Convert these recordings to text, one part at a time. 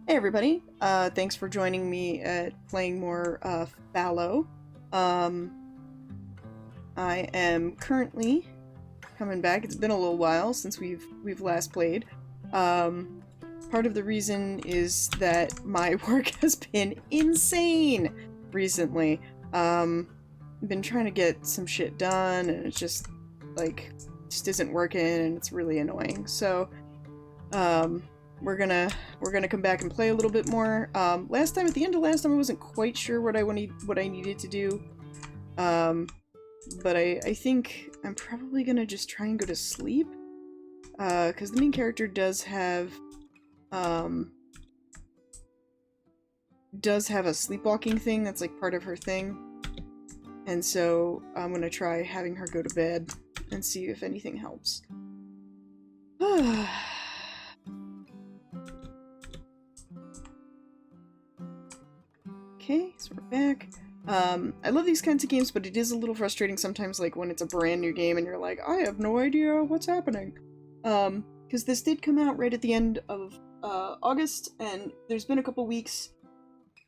Hey everybody, thanks for joining me at playing more Fallow. Um, I am currently coming back. It's been a little while since we've last played. Um, Part of the reason is that my work has been insane recently. I've been trying to get some shit done, and it's just like just isn't working, and it's really annoying. So, um, we're gonna come back and play a little bit more. Last time, at the end of last time, I wasn't quite sure what I needed to do. Um, but I think I'm probably gonna just try and go to sleep. Because the main character um, does have a sleepwalking thing that's like part of her thing. And so I'm gonna try having her go to bed and see if anything helps. Okay, so we're back. I love these kinds of games, but it is a little frustrating sometimes, like when it's a brand new game and you're like, I have no idea what's happening. Because this did come out right at the end of August, and there's been a couple weeks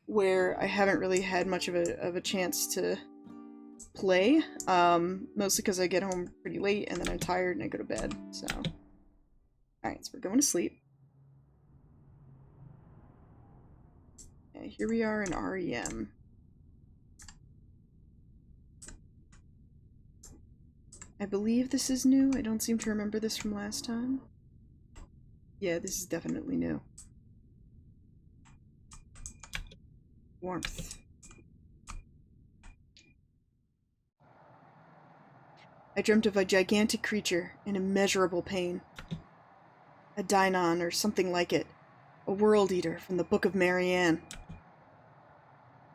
where I haven't really had much of a chance to play, mostly because I get home pretty late and then I'm tired and I go to bed, so. Alright, so we're going to sleep. Okay, here we are in REM. I believe this is new. I don't seem to remember this from last time. Yeah, this is definitely new. Warmth. I dreamt of a gigantic creature in immeasurable pain. A Dynon or something like it. A world eater from the Book of Marianne.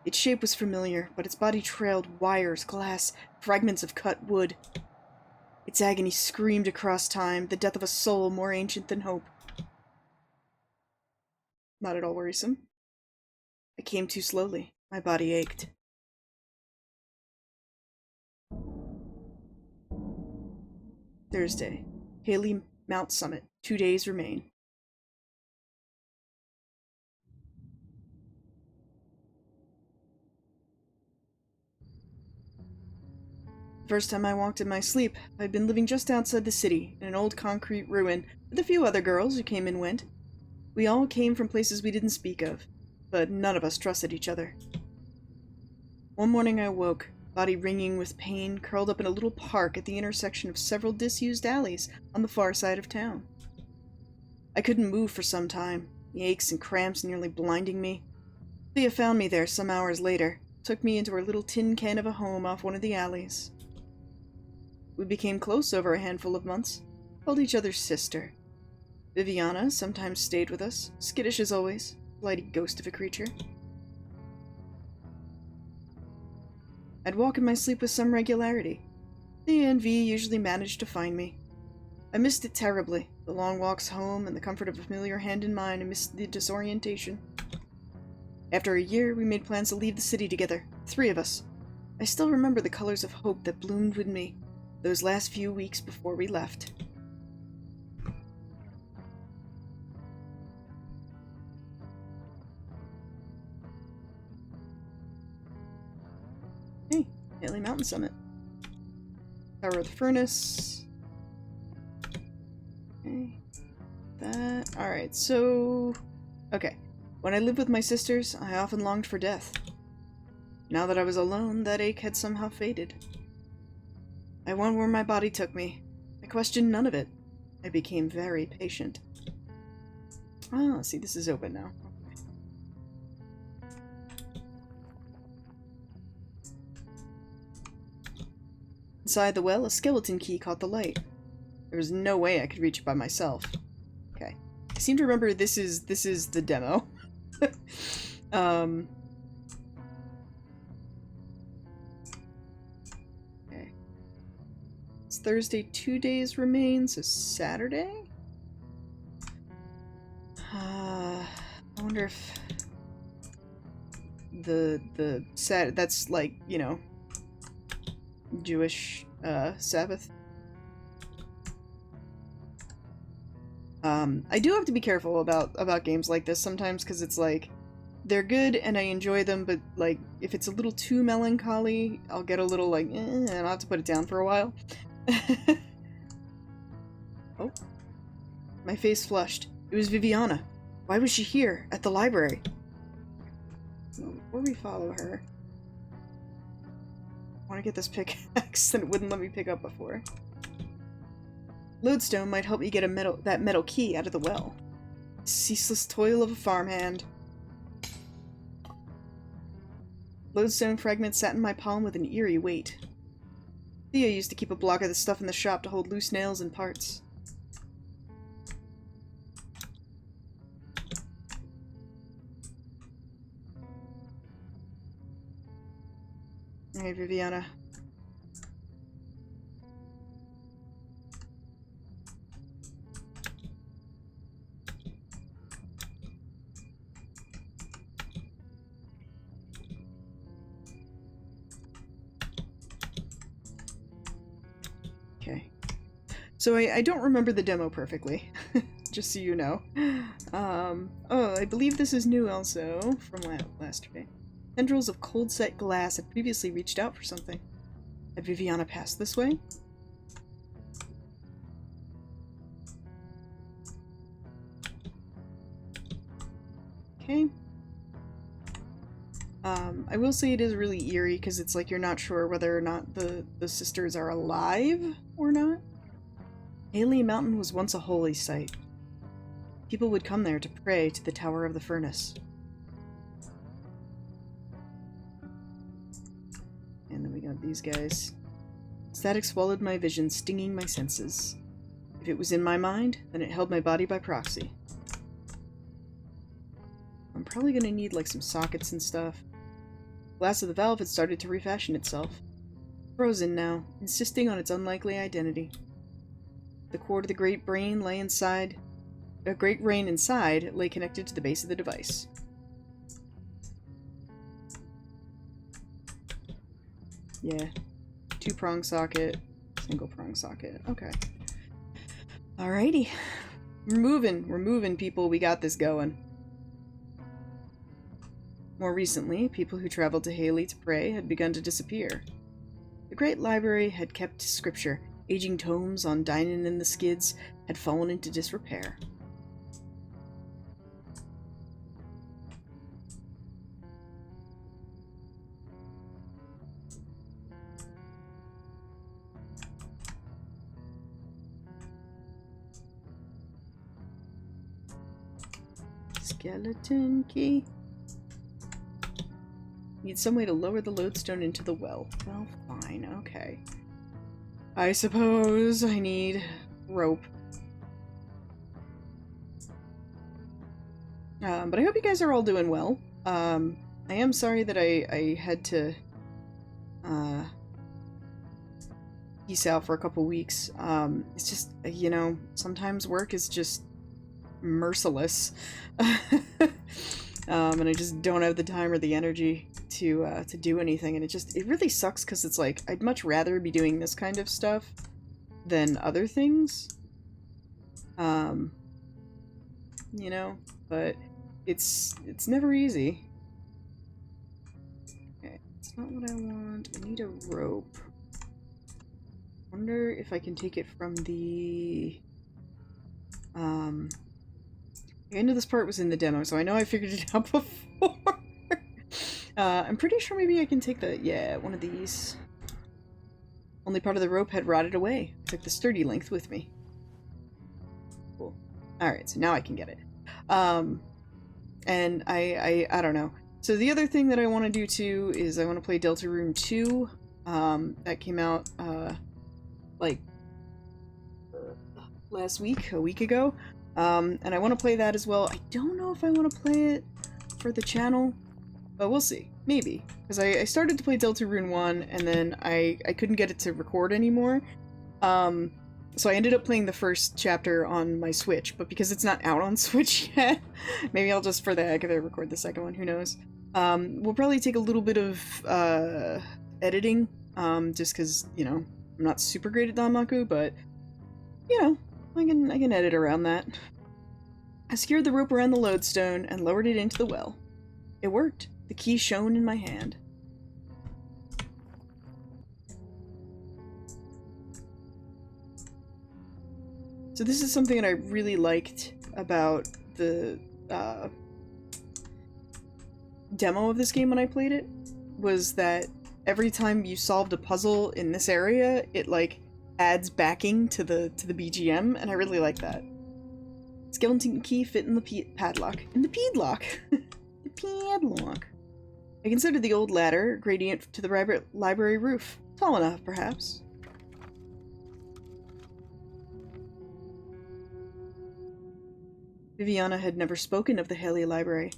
Its shape was familiar, but its body trailed wires, glass, fragments of cut wood. Its agony screamed across time, the death of a soul more ancient than hope. Not at all worrisome. I came too slowly. My body ached. Thursday. Haley Mount Summit. 2 days remain. The first time I walked in my sleep, I'd been living just outside the city, in an old concrete ruin, with a few other girls who came and went. We all came from places we didn't speak of, but none of us trusted each other. One morning I woke, body ringing with pain, curled up in a little park at the intersection of several disused alleys on the far side of town. I couldn't move for some time, the aches and cramps nearly blinding me. Leah found me there some hours later, took me into her little tin can of a home off one of the alleys. We became close over a handful of months, called each other sister. Viviana sometimes stayed with us, skittish as always, flighty ghost of a creature. I'd walk in my sleep with some regularity. Thea and V usually managed to find me. I missed it terribly, the long walks home and the comfort of a familiar hand in mine amidst the disorientation. After a year, we made plans to leave the city together, 3 of us. I still remember the colors of hope that bloomed within me, those last few weeks before we left. Hey, Haley Mountain Summit. Tower of the Furnace. Okay. That. Alright, so. Okay. When I lived with my sisters, I often longed for death. Now that I was alone, that ache had somehow faded. I went where my body took me. I questioned none of it. I became very patient. Ah, see, this is open now. Inside the well, a skeleton key caught the light. There was no way I could reach it by myself. Okay. I seem to remember this is the demo. Okay. It's Thursday, 2 days remain, so Saturday? I wonder if that's like, you know, Jewish Sabbath. I do have to be careful about games like this sometimes, because it's like, they're good and I enjoy them, but like, if it's a little too melancholy, I'll get a little like, and I'll have to put it down for a while. Oh. My face flushed. It was Viviana. Why was she here, at the library? So before we follow her, I want to get this pickaxe that it wouldn't let me pick up before. Lodestone might help me get that metal key out of the well. Ceaseless toil of a farmhand. Lodestone fragments sat in my palm with an eerie weight. Thea used to keep a block of the stuff in the shop to hold loose nails and parts. Hey, Viviana. Okay. So I don't remember the demo perfectly, just so you know. Oh, I believe this is new also, from last year. Tendrils of cold-set glass had previously reached out for something. Had Viviana passed this way? Okay. I will say it is really eerie, because it's like you're not sure whether or not the sisters are alive or not. Alien Mountain was once a holy site. People would come there to pray to the Tower of the Furnace. And then we got these guys. Static swallowed my vision, stinging my senses. If it was in my mind, then it held my body by proxy. I'm probably gonna need like some sockets and stuff. The glass of the valve had started to refashion itself. Frozen now, insisting on its unlikely identity. The cord of the great brain lay inside. A great brain inside lay connected to the base of the device. Yeah. 2-prong socket, single-prong socket. Okay. Alrighty. We're moving, people. We got this going. More recently, people who traveled to Haley to pray had begun to disappear. The great library had kept scripture. Aging tomes on Dinin and the Skids had fallen into disrepair. Skeleton key. Need some way to lower the lodestone into the well. Well, fine, okay. I suppose I need rope. But I hope you guys are all doing well. I am sorry that I had to peace out for a couple weeks. It's just, you know, sometimes work is just merciless. And I just don't have the time or the energy to do anything, and it really sucks, because it's like, I'd much rather be doing this kind of stuff than other things. You know, but it's never easy. Okay, it's not what I want. I need a rope. Wonder if I can take it from the end of this part was in the demo, so I know I figured it out before. I'm pretty sure maybe I can take one of these. Only part of the rope had rotted away. I took the sturdy length with me. Cool. Alright, so now I can get it. And I don't know. So the other thing that I want to do too is I want to play Deltarune 2. That came out, like, last week, a week ago. And I want to play that as well. I don't know if I want to play it for the channel, but we'll see. Maybe. Because I started to play Deltarune 1, and then I couldn't get it to record anymore. So I ended up playing the first chapter on my Switch, but because it's not out on Switch yet, maybe I'll just, for the heck of it, record the second one, who knows. We'll probably take a little bit of editing, just because, you know, I'm not super great at Danmaku, but, you know, I can edit around that. I secured the rope around the lodestone and lowered it into the well. It worked. The key shone in my hand. So this is something that I really liked about the demo of this game when I played it, was that every time you solved a puzzle in this area, it like adds backing to the BGM, and I really like that. Skeleton key fit in the padlock. In the padlock! The padlock. I considered the old ladder, gradient to the library roof. Tall enough, perhaps. Viviana had never spoken of the Haley Library.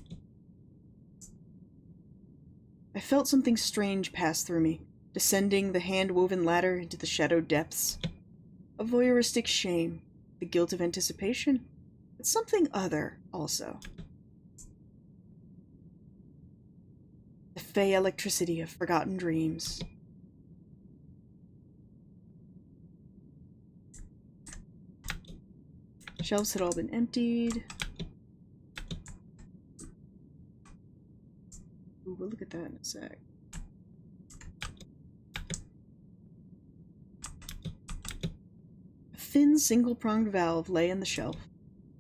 I felt something strange pass through me, descending the hand-woven ladder into the shadowed depths. A voyeuristic shame, the guilt of anticipation, but something other, also. The fey electricity of forgotten dreams. Shelves had all been emptied. Ooh, we'll look at that in a sec. A thin, single-pronged valve lay on the shelf.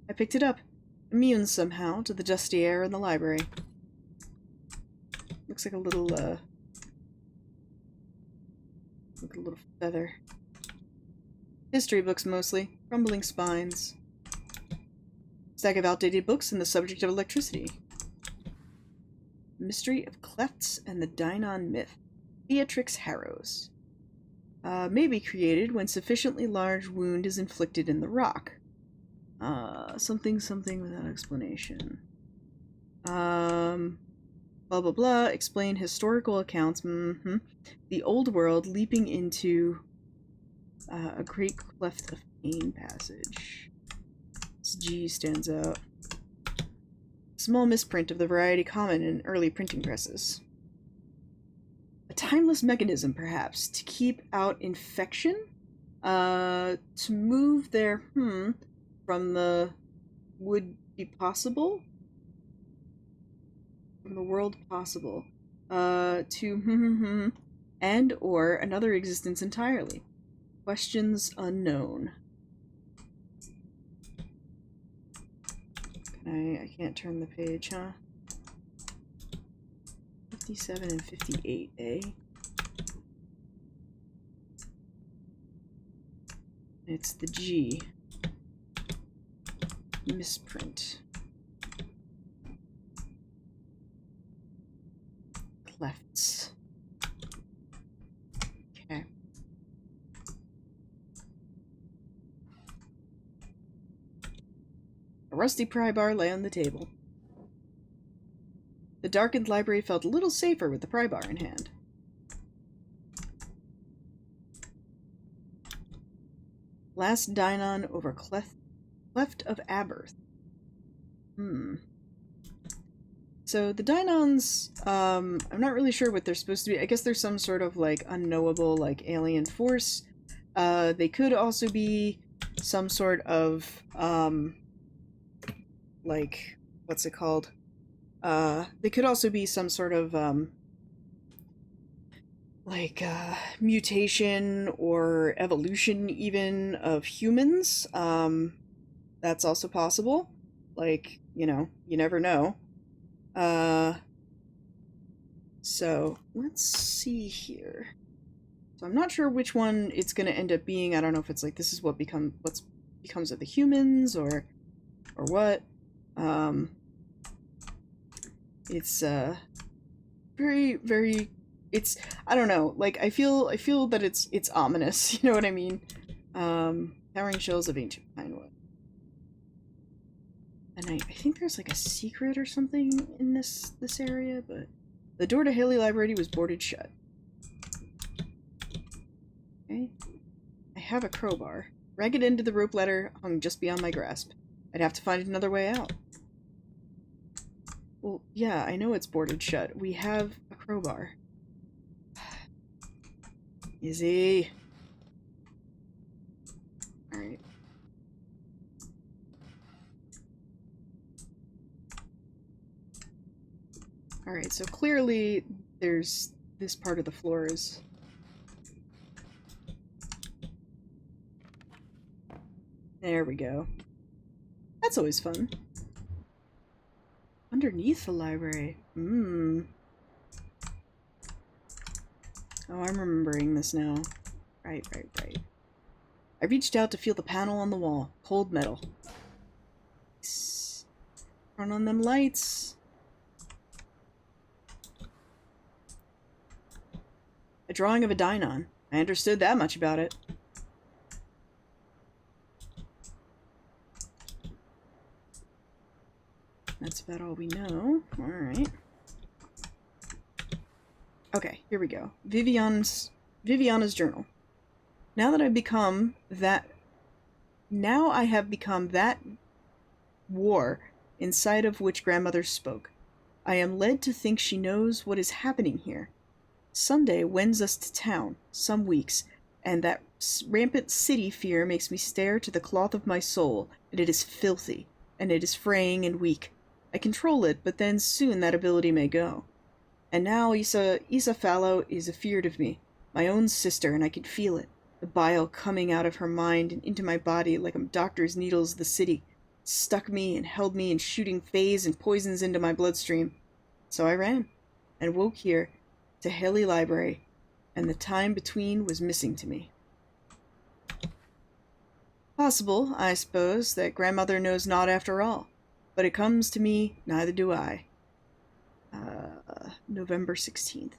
I picked it up, immune somehow to the dusty air in the library. Looks like a little, feather. History books, mostly. Crumbling spines. Stack of outdated books and the subject of electricity. Mystery of Clefts and the Dynon Myth. Beatrix Harrows. May be created when sufficiently large wound is inflicted in the rock. Something without explanation. Blah blah blah. Explain historical accounts. The old world leaping into a great cleft of pain passage. This G stands out. Small misprint of the variety common in early printing presses. A timeless mechanism, perhaps, to keep out infection? To move their, from the would be possible? From the world possible. To, and or another existence entirely. Questions unknown. I can't turn the page, huh? 57 and 58, eh? It's the G. Misprint. Clefts. Okay. A rusty pry bar lay on the table. The darkened library felt a little safer with the pry bar in hand. Last Dynon over Cleft of Aberth. So the Dynons, I'm not really sure what they're supposed to be. I guess there's some sort of, like, unknowable, like, alien force. They could also be some sort of, like, what's it called? They could also be some sort of, mutation or evolution, even, of humans. That's also possible. Like, you know, you never know. So, let's see here. So I'm not sure which one it's gonna end up being. I don't know if it's like, this is what becomes of the humans, or what. It's, very, very, it's, I don't know, like, I feel that it's ominous, you know what I mean? Towering shells of ancient pinewood. And I think there's, like, a secret or something in this area, but the door to Haley Library was boarded shut. Okay. I have a crowbar. Ragged end of the rope ladder hung just beyond my grasp. I'd have to find another way out. Well, yeah, I know it's boarded shut. We have a crowbar. Easy. Alright. Alright, so clearly there's this part of the floor is... There we go. That's always fun. Underneath the library. Oh, I'm remembering this now. Right. I reached out to feel the panel on the wall. Cold metal. Turn on them lights. A drawing of a Dynon. I understood that much about it. That's about all we know. Alright. Okay, here we go. Viviana's journal. Now I have become that war inside of which grandmother spoke. I am led to think she knows what is happening here. Sunday wends us to town, some weeks, and that rampant city fear makes me stare to the cloth of my soul, and it is filthy, and it is fraying and weak. I control it, but then soon that ability may go. And now Isa Fallow is afeard of me, my own sister, and I can feel it. The bile coming out of her mind and into my body like a doctor's needles of the city. Stuck me and held me in shooting phase and poisons into my bloodstream. So I ran, and woke here, to Haley Library, and the time between was missing to me. Possible, I suppose, that grandmother knows not after all, but it comes to me, neither do I. November 16th.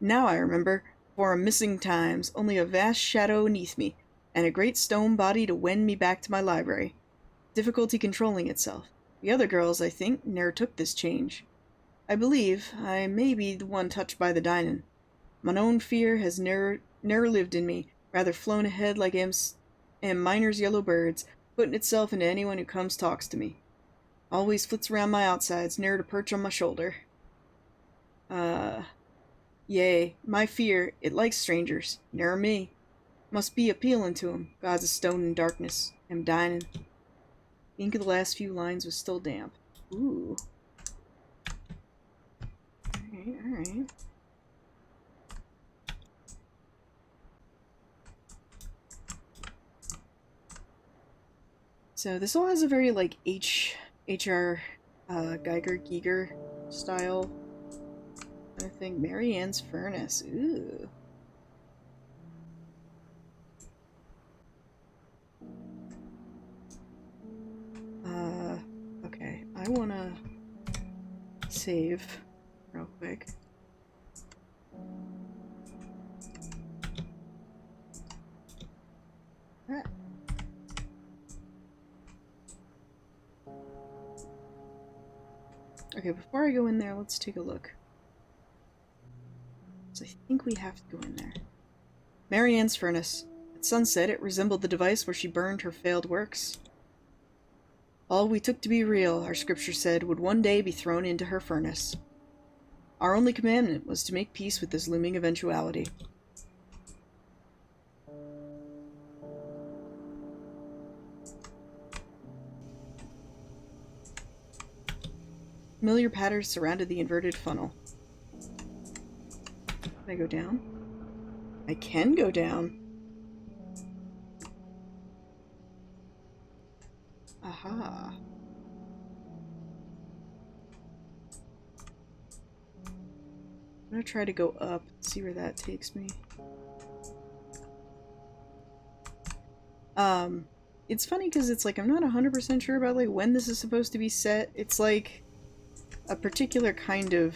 Now I remember, for a missing times, only a vast shadow neath me, and a great stone body to wend me back to my library. Difficulty controlling itself. The other girls, I think, ne'er took this change. I believe I may be the one touched by the Dynon. Mine own fear has ne'er lived in me, rather flown ahead like am miner's yellow birds, putting itself into anyone who comes talks to me. Always flits around my outsides, ne'er to perch on my shoulder. Yea, my fear, it likes strangers, ne'er me. Must be appealing to 'em, gods of stone and darkness, am Dynon. The ink of the last few lines was still damp. Ooh. Alright. So this all has a very, like, H.R. Geiger style. I think Mary Ann's Furnace. Ooh. Okay. I wanna save real quick. Ah. Okay, before I go in there, let's take a look. So I think we have to go in there. Mary Ann's Furnace. At sunset, it resembled the device where she burned her failed works. All we took to be real, our scripture said, would one day be thrown into her furnace. Our only commandment was to make peace with this looming eventuality. Familiar patterns surrounded the inverted funnel. Can I go down? I can go down. Aha. I'm gonna try to go up, see where that takes me. It's funny because it's like, I'm not 100% sure about like when this is supposed to be set. It's like a particular kind of...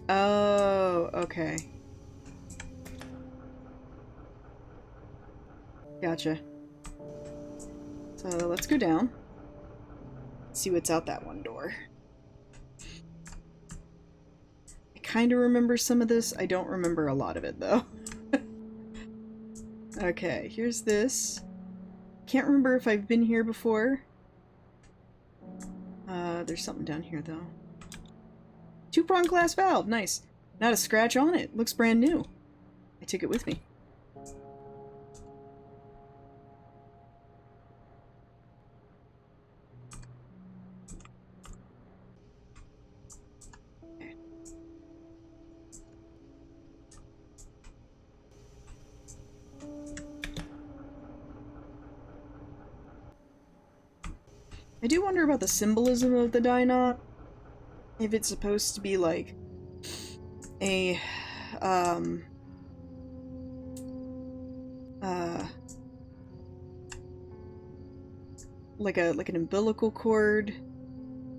Oh, okay. Gotcha. So let's go down. See what's out that one door. I kind of remember some of this. I don't remember a lot of it, though. Okay, here's this. Can't remember if I've been here before. There's something down here, though. Two-prong glass valve. Nice. Not a scratch on it. Looks brand new. I took it with me. I do wonder about the symbolism of the die knot. If it's supposed to be like a like an umbilical cord,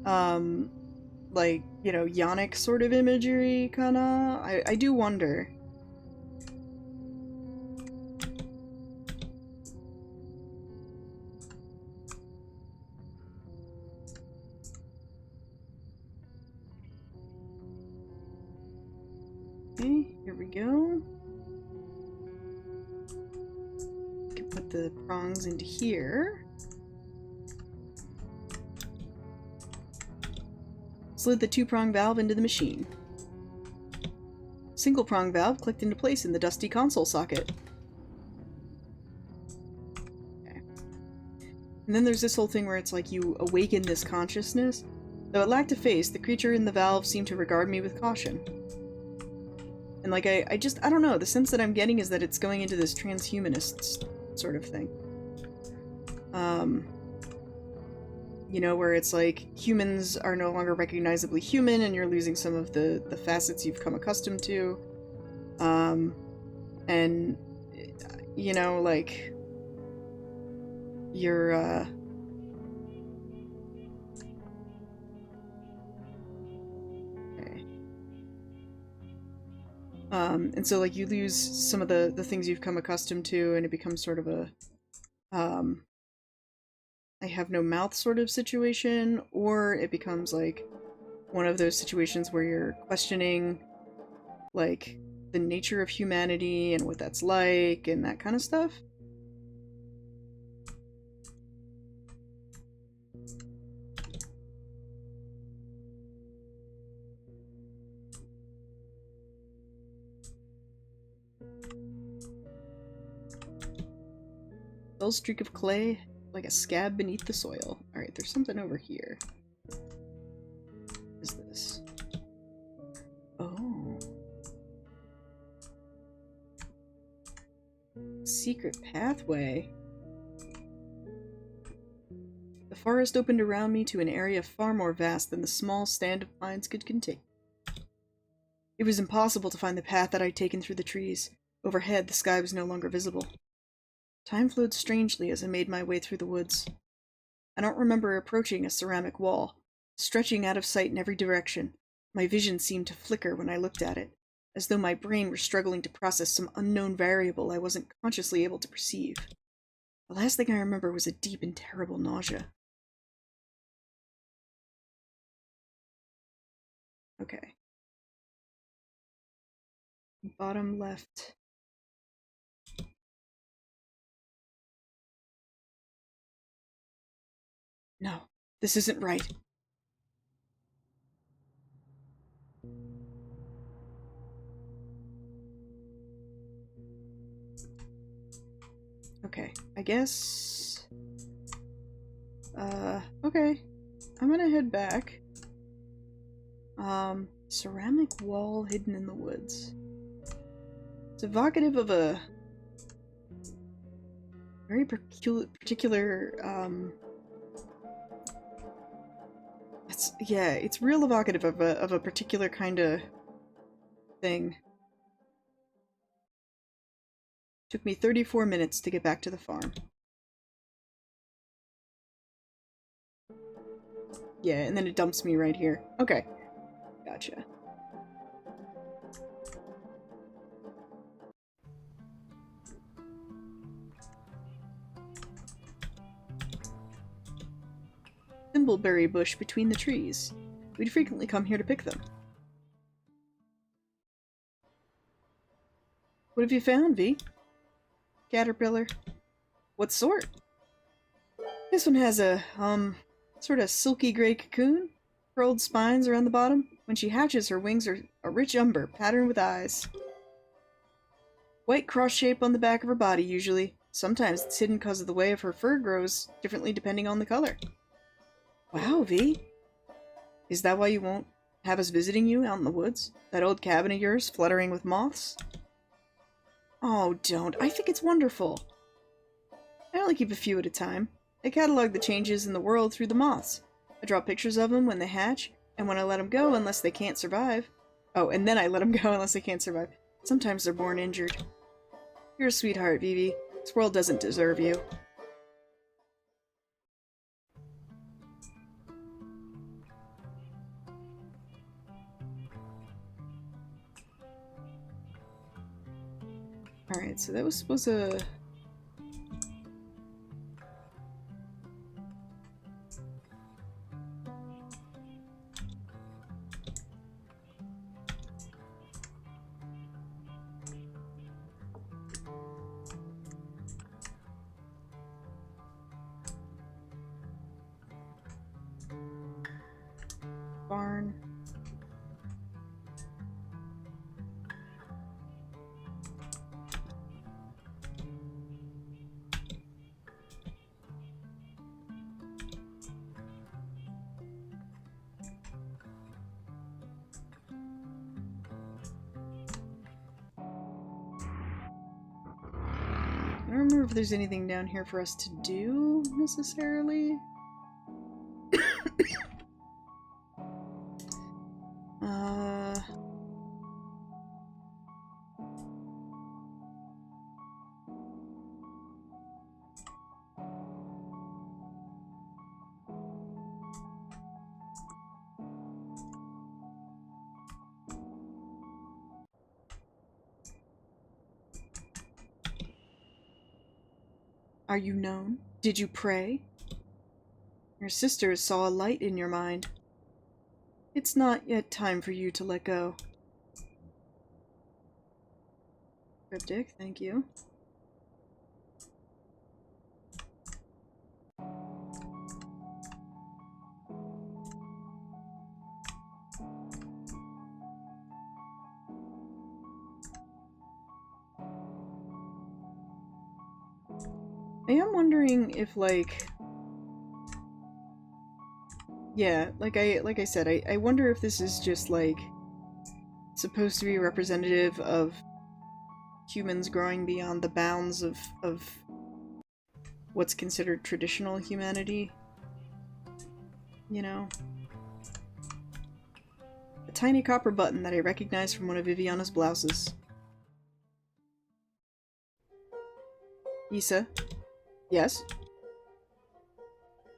like, you know, yonic sort of imagery, kinda. I do wonder. Okay, here we go. Can put the prongs into here. Slid the two-prong valve into the machine. Single-prong valve clicked into place in the dusty console socket. Okay. And then there's this whole thing where it's like you awaken this consciousness. Though it lacked a face, the creature in the valve seemed to regard me with caution. And like, I don't know, the sense that I'm getting is that it's going into this transhumanist sort of thing. You know, where it's like humans are no longer recognizably human and you're losing some of the facets you've come accustomed to. And, you know, like, you're, okay. And so, like, you lose some of the things you've come accustomed to and it becomes sort of a, I have no mouth sort of situation, or it becomes like one of those situations where you're questioning like the nature of humanity and what that's like and that kind of stuff. Dull streak of clay, like a scab beneath the soil. Alright, there's something over here. What is this? Oh. Secret pathway. The forest opened around me to an area far more vast than the small stand of pines could contain. It was impossible to find the path that I'd taken through the trees. Overhead, the sky was no longer visible. Time flowed strangely as I made my way through the woods. I don't remember approaching a ceramic wall, stretching out of sight in every direction. My vision seemed to flicker when I looked at it, as though my brain were struggling to process some unknown variable I wasn't consciously able to perceive. The last thing I remember was a deep and terrible nausea. Okay. Bottom left. No, this isn't right. Okay, I guess... okay. I'm gonna head back. Ceramic wall hidden in the woods. It's evocative of a very particular, it's real evocative of a particular kind of thing. Took me 34 minutes to get back to the farm. Yeah, and then it dumps me right here. Okay. Gotcha. Thimbleberry bush between the trees. We'd frequently come here to pick them. What have you found, V? Caterpillar. What sort? This one has a, sort of silky gray cocoon. Curled spines around the bottom. When she hatches, her wings are a rich umber, patterned with eyes. White cross shape on the back of her body, usually. Sometimes it's hidden because of the way of her fur grows differently depending on the color. Wow, V. Is that why you won't have us visiting you out in the woods? That old cabin of yours fluttering with moths? Oh, don't. I think it's wonderful. I only keep a few at a time. I catalog the changes in the world through the moths. I draw pictures of them when they hatch, and when I let them go unless they can't survive. Oh, and then I let them go unless they can't survive. Sometimes they're born injured. You're a sweetheart, Vivi. This world doesn't deserve you. Alright, so that was supposed to... barn. I don't remember if there's anything down here for us to do, necessarily. Are you known? Did you pray? Your sisters saw a light in your mind. It's not yet time for you to let go. Cryptic, thank you. I am wondering if, like... Yeah, like I said, I wonder if this is just, like, supposed to be representative of humans growing beyond the bounds of what's considered traditional humanity. You know? A tiny copper button that I recognize from one of Viviana's blouses. Issa? Yes?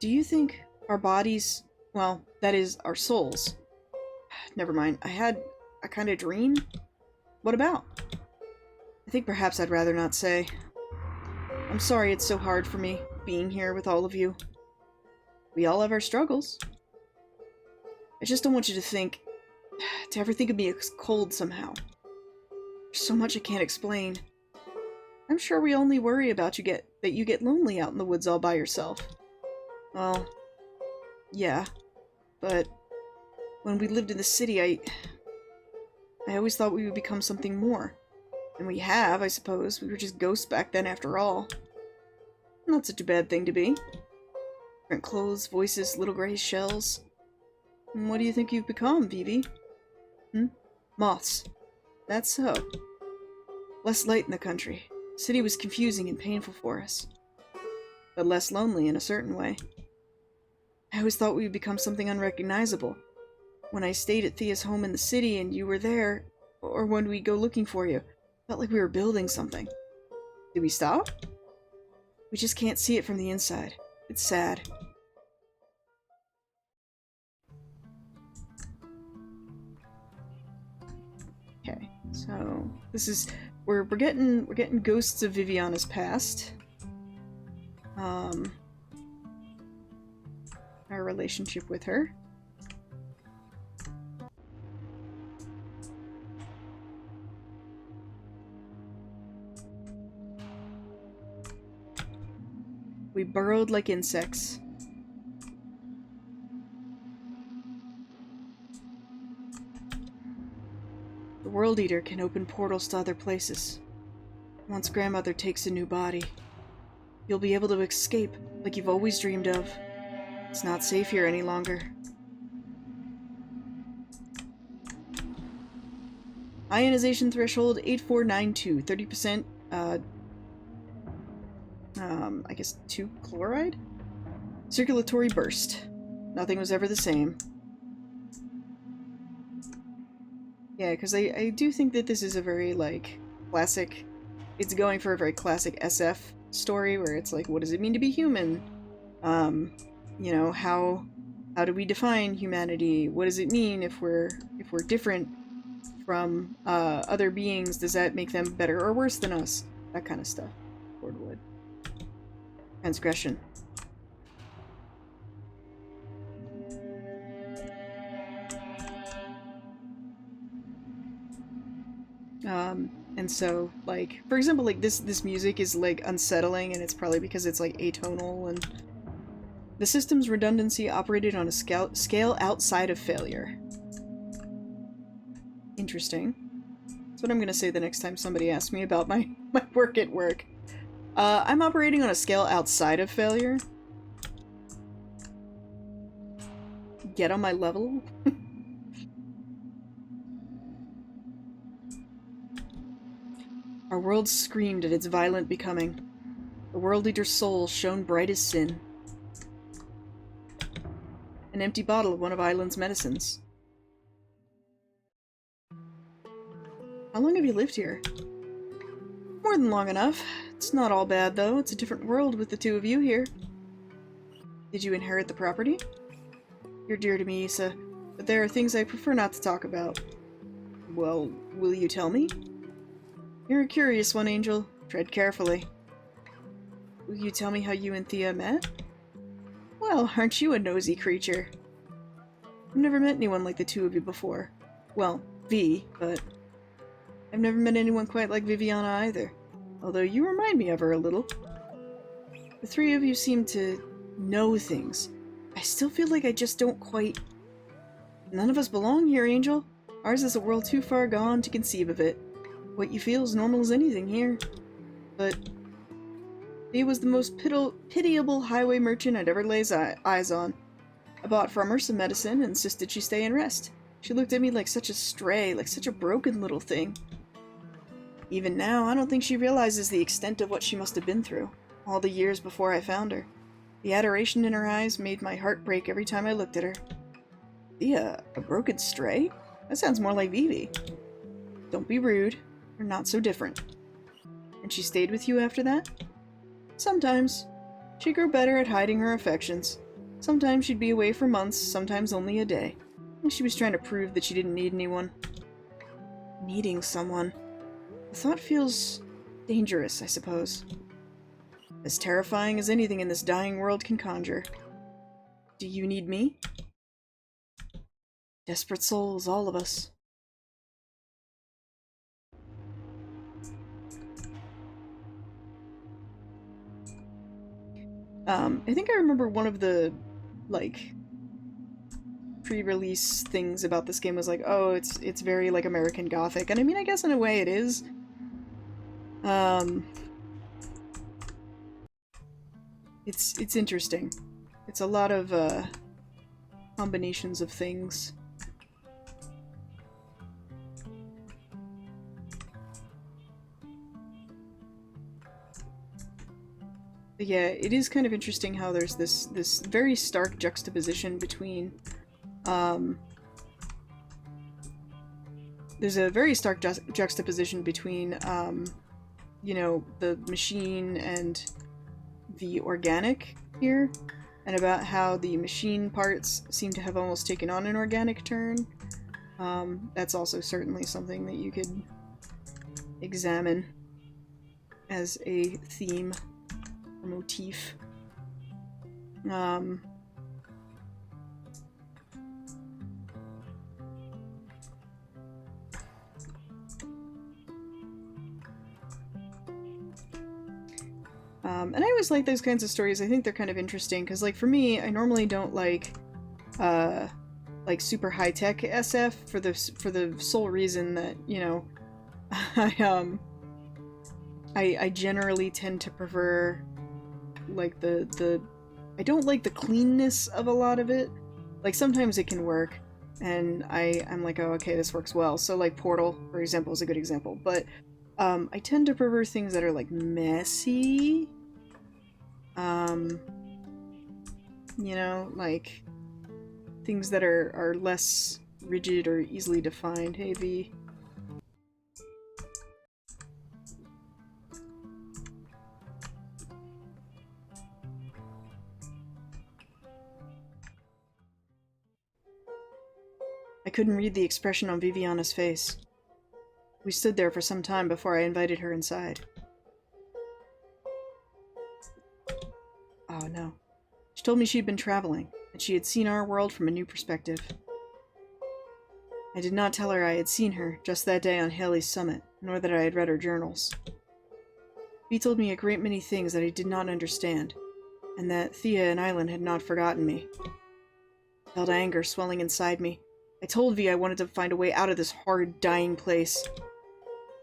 Do you think our bodies... well, that is, our souls... Never mind, I had a kind of dream? What about? I think perhaps I'd rather not say. I'm sorry it's so hard for me, being here with all of you. We all have our struggles. I just don't want you to think... to ever think of me as cold somehow. There's so much I can't explain. I'm sure we only worry about that you get lonely out in the woods all by yourself. Well, yeah, but when we lived in the city, I always thought we would become something more. And we have, I suppose. We were just ghosts back then after all. Not such a bad thing to be. Different clothes, voices, little gray shells. And what do you think you've become, Vivi? Moths. That's so. Less light in the country. The city was confusing and painful for us. But less lonely in a certain way. I always thought we would become something unrecognizable. When I stayed at Thea's home in the city and you were there, or when we'd go looking for you, felt like we were building something. Did we stop? We just can't see it from the inside. It's sad. Okay, so this is we're getting ghosts of Viviana's past. Our relationship with her. We burrowed like insects. The World Eater can open portals to other places. Once Grandmother takes a new body, you'll be able to escape like you've always dreamed of. It's not safe here any longer. Ionization threshold 8492, 30%, I guess 2 chloride? Circulatory burst. Nothing was ever the same. Yeah, because I do think that this is a very, like, classic... It's going for a very classic SF story where it's like, what does it mean to be human? You know, how do we define humanity? What does it mean if we're different from other beings? Does that make them better or worse than us? That kind of stuff. Cordwood. Transgression. And so, like, for example, like, this music is, like, unsettling, and it's probably because it's, like, atonal, and the system's redundancy operated on a scale outside of failure. Interesting. That's what I'm gonna say the next time somebody asks me about my work at work. I'm operating on a scale outside of failure. Get on my level? Our world screamed at its violent becoming. The World Eater's soul shone bright as sin. An empty bottle of one of Island's medicines. How long have you lived here? More than long enough. It's not all bad, though. It's a different world with the two of you here. Did you inherit the property? You're dear to me, Issa, but there are things I prefer not to talk about. Well, will you tell me? You're a curious one, Angel. Tread carefully. Will you tell me how you and Thea met? Well, aren't you a nosy creature? I've never met anyone like the two of you before. Well, V, but I've never met anyone quite like Viviana either. Although you remind me of her a little. The three of you seem to know things. I still feel like I just don't quite... None of us belong here, Angel. Ours is a world too far gone to conceive of it. What you feel is normal as anything here. But he was the most pitiable highway merchant I'd ever laid eyes on. I bought from her some medicine and insisted she stay and rest. She looked at me like such a stray, like such a broken little thing. Even now, I don't think she realizes the extent of what she must have been through, all the years before I found her. The adoration in her eyes made my heart break every time I looked at her. Thea, a broken stray? That sounds more like Vivi. Don't be rude. We're not so different. And she stayed with you after that? Sometimes. She grew better at hiding her affections. Sometimes she'd be away for months, sometimes only a day. She was trying to prove that she didn't need anyone. Needing someone. The thought feels dangerous, I suppose. As terrifying as anything in this dying world can conjure. Do you need me? Desperate souls, all of us. I think I remember one of the, like, pre-release things about this game was like, oh, it's very, like, American Gothic. And I mean, I guess in a way it is. It's interesting. It's a lot of, combinations of things. But yeah, it is kind of interesting how there's this very stark juxtaposition between, there's a very stark juxtaposition between, you know, the machine and the organic here, and about how the machine parts seem to have almost taken on an organic turn. That's also certainly something that you could examine as a theme or motif. And I always like those kinds of stories. I think they're kind of interesting, because, like, for me, I normally don't like super high-tech SF for the sole reason that, you know, I generally tend to prefer, like, I don't like the cleanness of a lot of it. Like, sometimes it can work, and I'm like, oh, okay, this works well. So, like, Portal, for example, is a good example. But I tend to prefer things that are, like, messy. you know, like things that are less rigid or easily defined. Hey, V. I couldn't read the expression on Viviana's face. We stood there for some time before I invited her inside. Oh no. She told me she'd been traveling, and she had seen our world from a new perspective. I did not tell her I had seen her just that day on Haley's summit, nor that I had read her journals. He told me a great many things that I did not understand, and that Thea and Island had not forgotten me. I felt anger swelling inside me. I told V I wanted to find a way out of this horrid, dying place.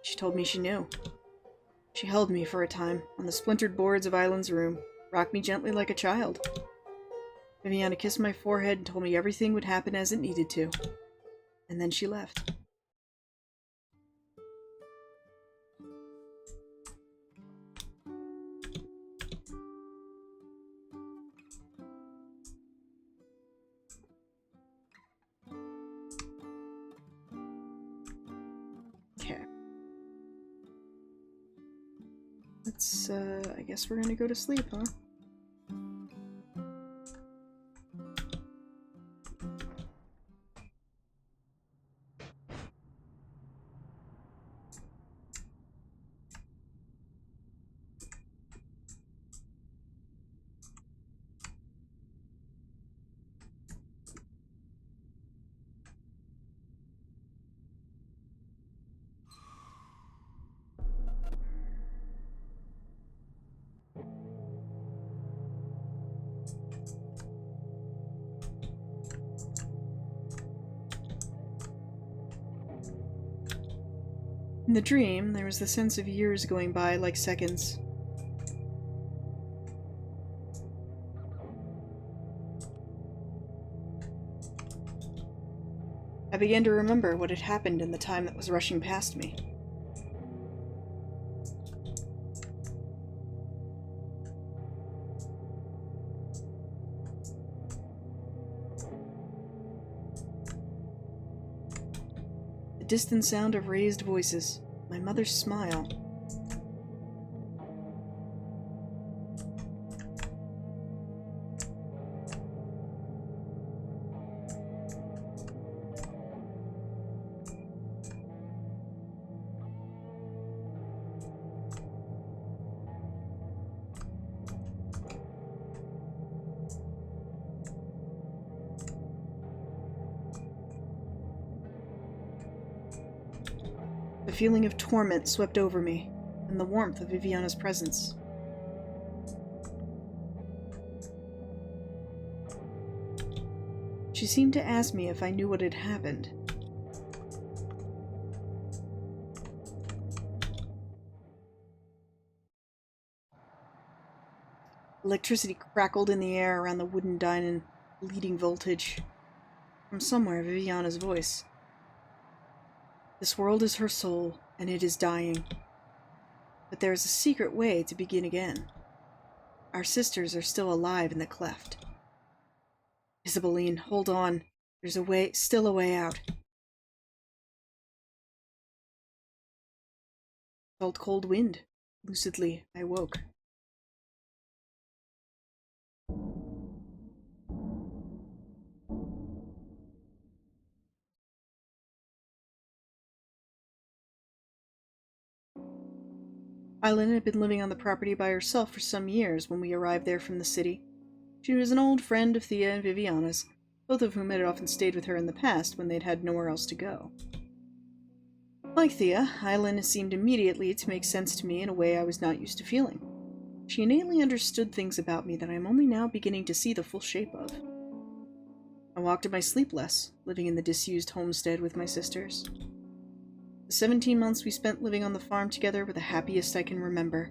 She told me she knew. She held me for a time on the splintered boards of Island's room, rocked me gently like a child. Viviana kissed my forehead and told me everything would happen as it needed to. And then she left. Okay. Let's, I guess we're gonna go to sleep, huh? In the dream, there was the sense of years going by like seconds. I began to remember what had happened in the time that was rushing past me. The distant sound of raised voices, my mother's smile. The feeling of torment swept over me, and the warmth of Viviana's presence. She seemed to ask me if I knew what had happened. Electricity crackled in the air around the wooden dining, bleeding voltage. From somewhere, Viviana's voice. This world is her soul, and it is dying. But there is a secret way to begin again. Our sisters are still alive in the cleft. Isabeline, hold on. There's a way, still a way out. Felt cold wind. Lucidly, I woke. Island had been living on the property by herself for some years when we arrived there from the city. She was an old friend of Thea and Viviana's, both of whom had often stayed with her in the past when they'd had nowhere else to go. Like Thea, Island seemed immediately to make sense to me in a way I was not used to feeling. She innately understood things about me that I am only now beginning to see the full shape of. I walked in my sleep less, living in the disused homestead with my sisters. The 17 months we spent living on the farm together were the happiest I can remember.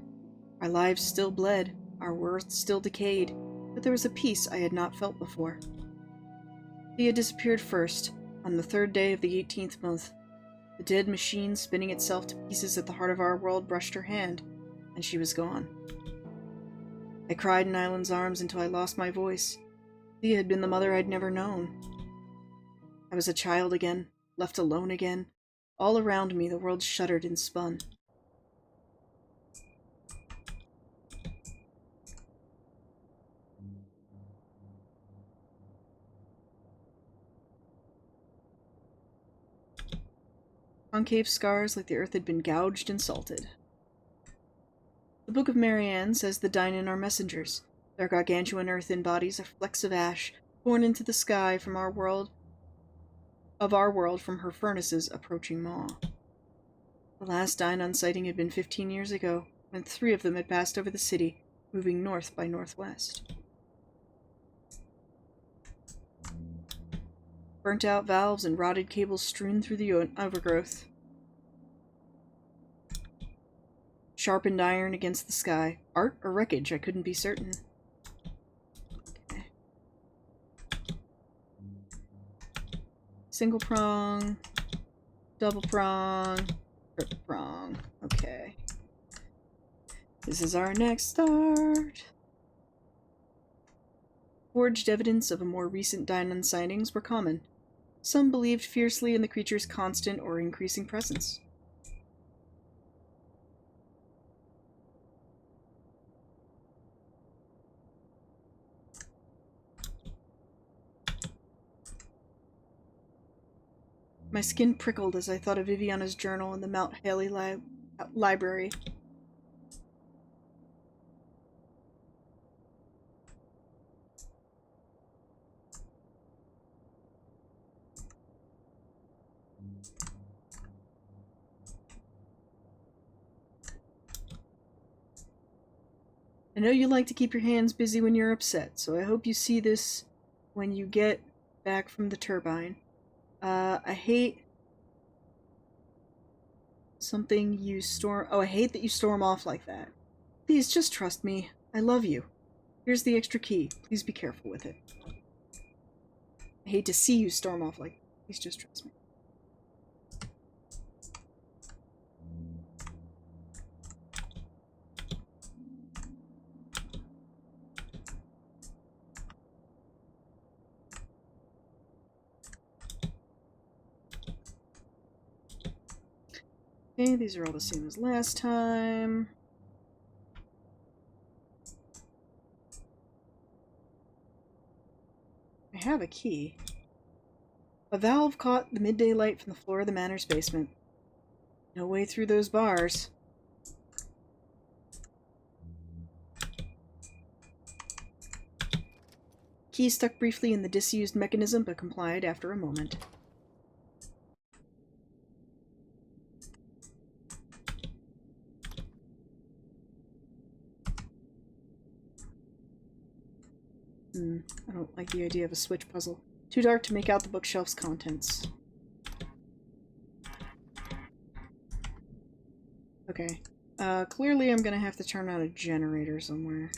Our lives still bled, our worth still decayed, but there was a peace I had not felt before. Thea disappeared first, on the 3rd day of the 18th month. The dead machine spinning itself to pieces at the heart of our world brushed her hand, and she was gone. I cried in Island's arms until I lost my voice. Thea had been the mother I'd never known. I was a child again, left alone again. All around me, the world shuddered and spun. Concave scars like the earth had been gouged and salted. The Book of Marianne says the Dynan are messengers. Their gargantuan earthen bodies are flecks of ash, born into the sky from our world from her furnaces approaching maw. The last Dynan sighting had been 15 years ago, when 3 of them had passed over the city, moving north by northwest. Burnt-out valves and rotted cables strewn through the overgrowth. Sharpened iron against the sky. Art or wreckage, I couldn't be certain. Okay. Single prong. Double prong. Triple prong. Okay. This is our next start. Forged evidence of a more recent Dynan sightings were common. Some believed fiercely in the creature's constant or increasing presence. My skin prickled as I thought of Viviana's journal in the Mount Haley library. I know you like to keep your hands busy when you're upset, so I hope you see this when you get back from the turbine. I hate something you storm... Oh, I hate that you storm off like that. Please, just trust me. I love you. Here's the extra key. Please be careful with it. I hate to see you storm off like that. Please just trust me. Okay, these are all the same as last time. I have a key. A valve caught the midday light from the floor of the manor's basement. No way through those bars. Key stuck briefly in the disused mechanism, but complied after a moment. I don't like the idea of a switch puzzle. Too dark to make out the bookshelf's contents. Okay. Clearly I'm gonna have to turn on a generator somewhere.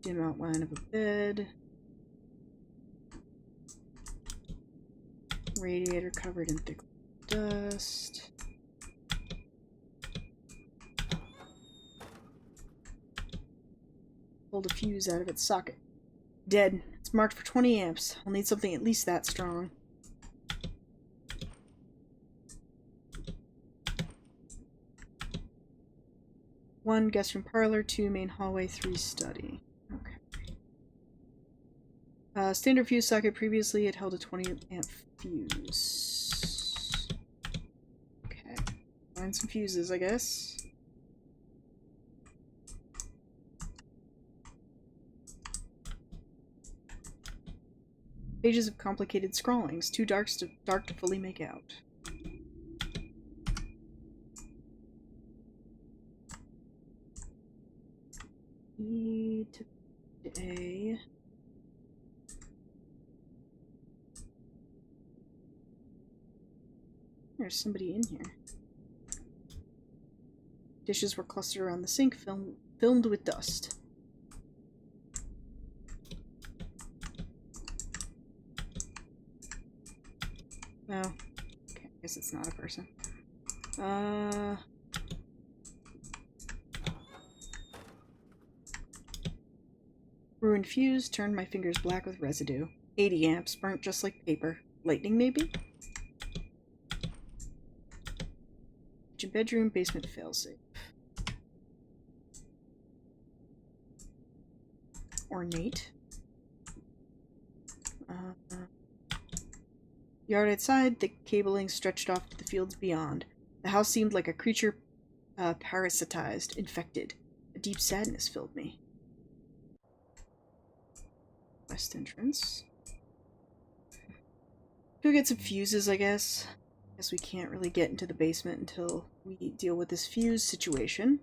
Dim outline of a bed. Radiator covered in thick dust. Pulled a fuse out of its socket. Dead. It's marked for 20 amps. I'll need something at least that strong. One, guest room parlor. 2, main hallway. 3, study. Okay. Standard fuse socket. Previously, it held a 20 amp fuse. Okay. Find some fuses, I guess. Pages of complicated scrawlings, too dark to fully make out. E to A. There's somebody in here. Dishes were clustered around the sink, filmed with dust. No. Okay, I guess it's not a person. Ruined fuse turned my fingers black with residue. 80 amps, burnt just like paper. Lightning, maybe? Kitchen, bedroom, basement, failsafe. Ornate. Yard outside, the cabling stretched off to the fields beyond. The house seemed like a creature parasitized, infected. A deep sadness filled me. West entrance. Go get some fuses, I guess. Guess we can't really get into the basement until we deal with this fuse situation.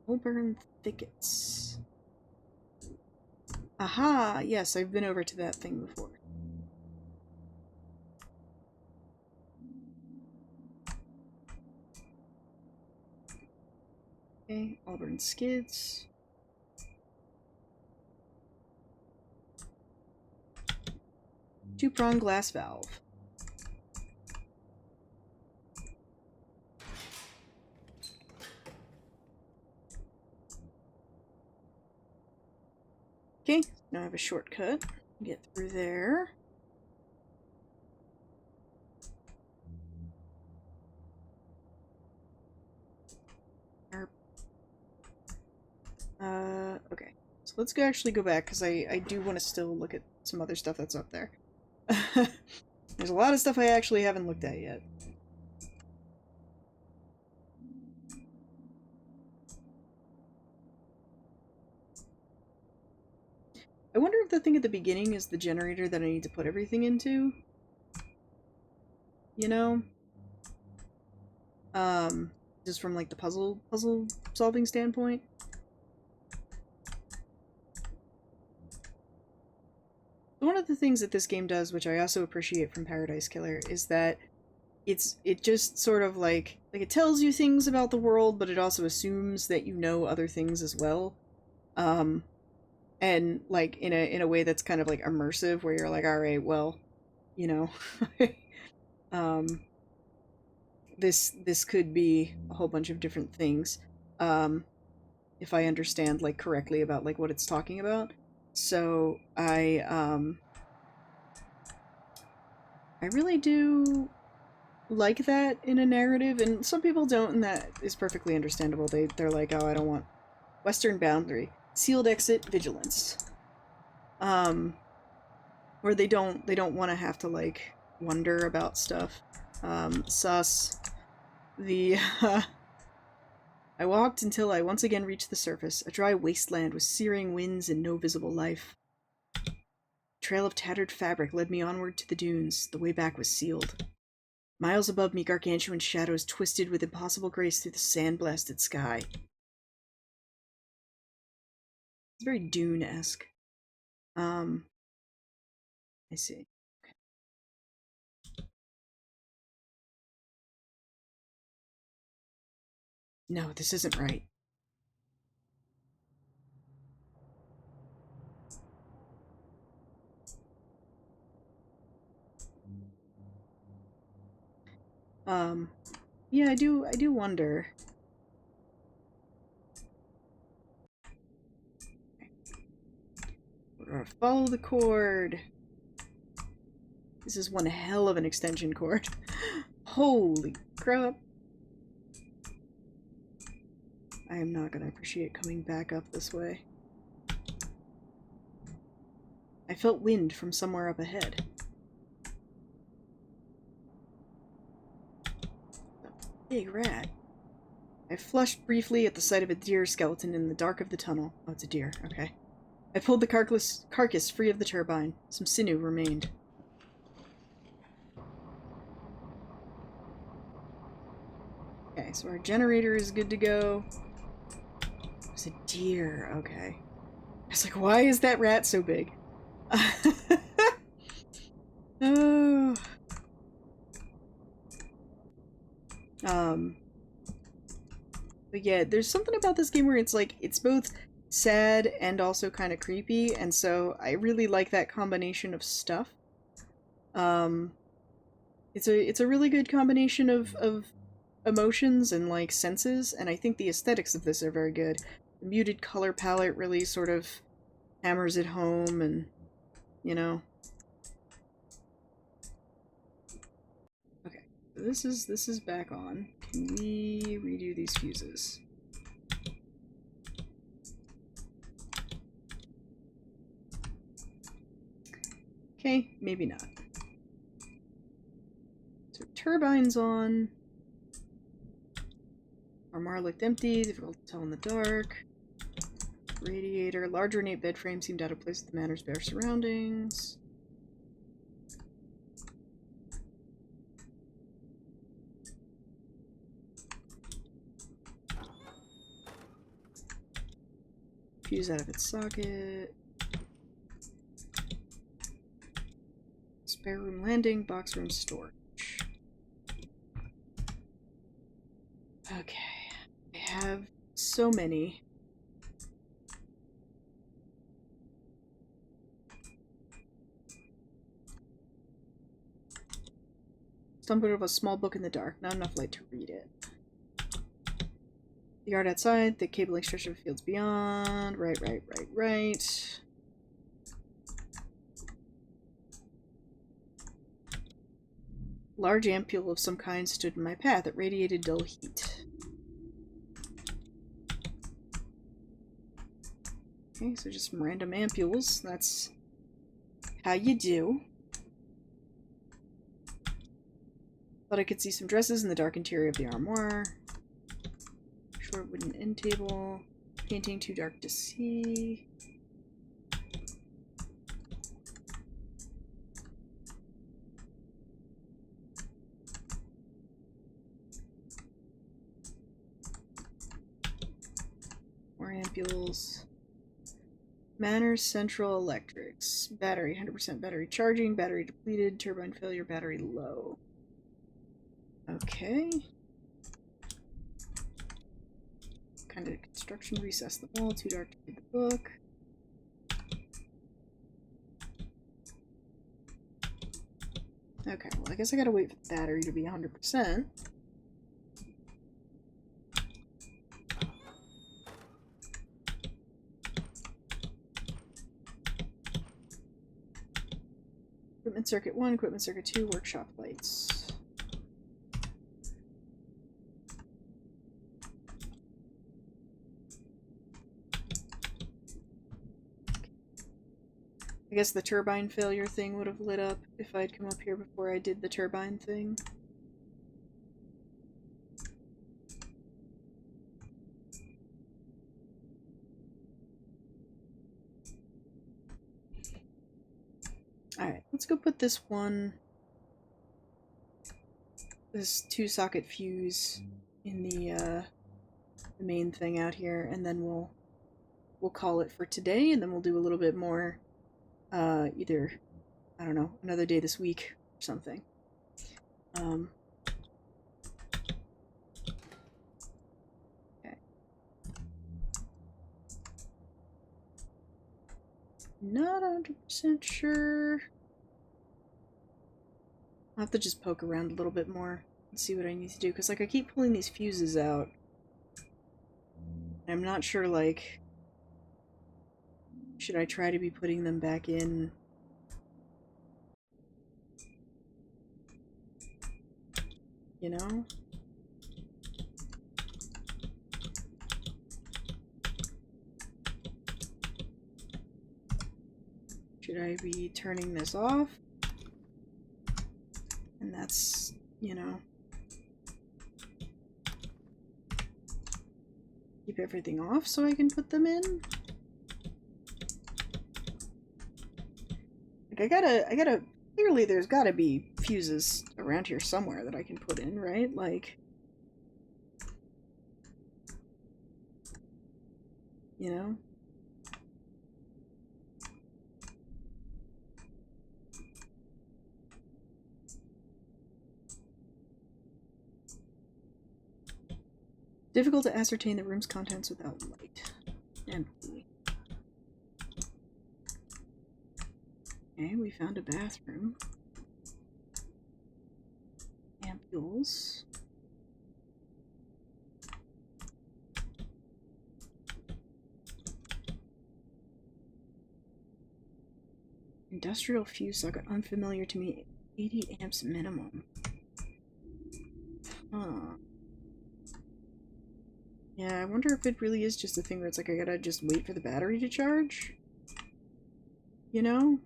Mulburn thickets. Aha! Yes, I've been over to that thing before. Okay, Auburn skids. Two-prong glass valve. Okay, now I have a shortcut. Get through there. Okay. So let's actually go back, because I do want to still look at some other stuff that's up there. There's a lot of stuff I actually haven't looked at yet. I wonder if the thing at the beginning is the generator that I need to put everything into. You know? Just from like the puzzle solving standpoint. One of the things that this game does, which I also appreciate from Paradise Killer, is that it just sort of like it tells you things about the world, but it also assumes that you know other things as well. And like in a way that's kind of like immersive, where you're like, all right, well, you know, this could be a whole bunch of different things, if I understand like correctly about like what it's talking about. So I really do like that in a narrative, and some people don't, and that is perfectly understandable. They're like, oh, I don't want western boundary, sealed exit, vigilance, or they don't want to have to like wonder about stuff. Sus. The I walked until I once again reached the surface, a dry wasteland with searing winds and no visible life. A trail of tattered fabric led me onward to the dunes. The way back was sealed. Miles above me, gargantuan shadows twisted with impossible grace through the sand-blasted sky. It's very Dune-esque. I see. No, this isn't right. Yeah, I do wonder. We're gonna follow the cord. This is one hell of an extension cord. Holy crap. I am not gonna appreciate coming back up this way. I felt wind from somewhere up ahead. Big rat. I flushed briefly at the sight of a deer skeleton in the dark of the tunnel. Oh, it's a deer. Okay. I pulled the carcass free of the turbine. Some sinew remained. Okay, so our generator is good to go. It's a deer. Okay. I was like, why is that rat so big? Oh. But yeah, there's something about this game where it's like, it's both sad and also kind of creepy, and so I really like that combination of stuff. Um, it's a really good combination of emotions and like senses, and I think the aesthetics of this are very good. The muted color palette really sort of hammers it home, and you know. Okay, so this is back on. Can we redo these fuses? Okay, maybe not. So turbine's on. Armoire looked empty, difficult to tell in the dark. Radiator. Large ornate bed frame seemed out of place with the manor's bare surroundings. Fuse out of its socket. Spare room landing, box room storage. Okay. I have so many. Stumbled over a small book in the dark, not enough light to read it. The yard outside, the cabling stretch of fields beyond. Right. Large ampule of some kind stood in my path. It radiated dull heat. Okay, so just some random ampules. That's how you do. Thought I could see some dresses in the dark interior of the armoire. Short wooden end table. Painting too dark to see. More ampules. Manor Central Electrics. Battery, 100% battery charging, battery depleted, turbine failure, battery low. Okay. Kind of construction, recess the wall, too dark to read the book. Okay, well I guess I gotta wait for the battery to be 100%. Equipment circuit 1, equipment circuit 2, workshop lights. I guess the turbine failure thing would have lit up if I'd come up here before I did the turbine thing. Alright, let's go put this 2-socket fuse in the main thing out here, and then we'll call it for today, and then we'll do a little bit more, either, I don't know, another day this week or something. Okay. Not 100% sure. I'll have to just poke around a little bit more and see what I need to do, because, like, I keep pulling these fuses out. I'm not sure, like, should I try to be putting them back in? You know? Should I be turning this off? And that's, you know, keep everything off so I can put them in? Like, I gotta, clearly there's gotta be fuses around here somewhere that I can put in, right? Like, you know? Difficult to ascertain the room's contents without light. Empty. Okay, we found a bathroom. Ampules. Industrial fuse socket, unfamiliar to me. 80 amps minimum. Huh. Yeah, I wonder if it really is just a thing where it's like I gotta just wait for the battery to charge? You know?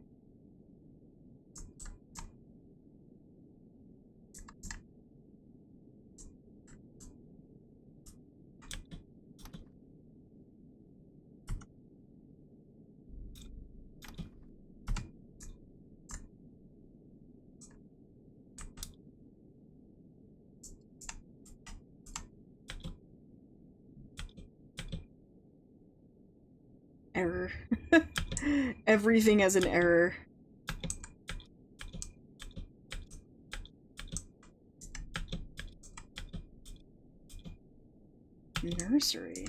Error. Everything has an error. Nursery.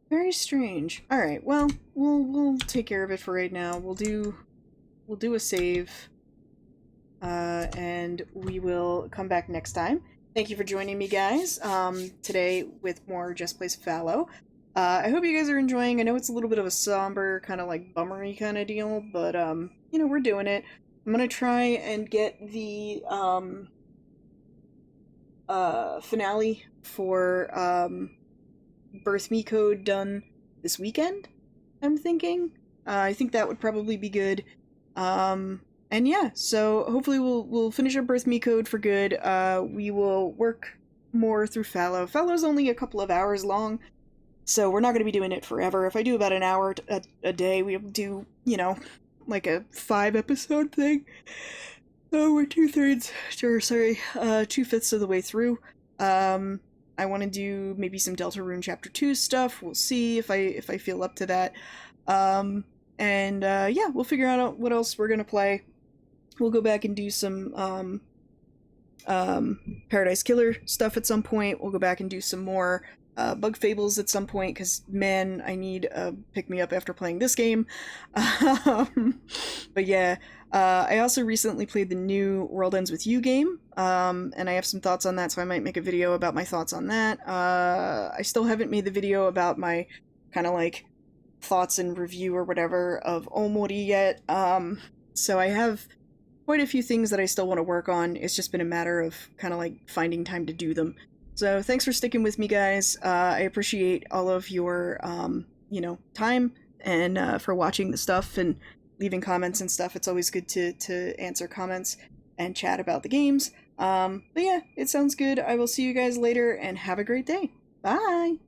Very strange. Alright, well, we'll take care of it for right now. We'll do a save. And we will come back next time. Thank you for joining me, guys, today with more Jess Plays Fallow. I hope you guys are enjoying. I know it's a little bit of a somber, kind of like bummery kind of deal, but, you know, we're doing it. I'm gonna try and get the, finale for, Birth Me Code done this weekend, I'm thinking. I think that would probably be good. And yeah, so hopefully we'll finish our Birth Me Code for good. We will work more through Fallow. Fallow's only a couple of hours long, so we're not going to be doing it forever. If I do about an hour a day, we'll do, you know, like a 5-episode thing. Oh, we're 2/5 of the way through. I want to do maybe some Deltarune Chapter 2 stuff. We'll see if I feel up to that. Yeah, we'll figure out what else we're gonna play. We'll go back and do some Paradise Killer stuff at some point. We'll go back and do some more Bug Fables at some point, because, man, I need a pick-me-up after playing this game. But yeah, I also recently played the new World Ends With You game, and I have some thoughts on that, so I might make a video about my thoughts on that. I still haven't made the video about my kind of like thoughts and review or whatever of Omori yet, so I have quite a few things that I still want to work on. It's just been a matter of kind of like finding time to do them. So thanks for sticking with me, guys. I appreciate all of your, you know, time, and for watching the stuff and leaving comments and stuff. It's always good to answer comments and chat about the games. But yeah, it sounds good. I will see you guys later, and have a great day. Bye!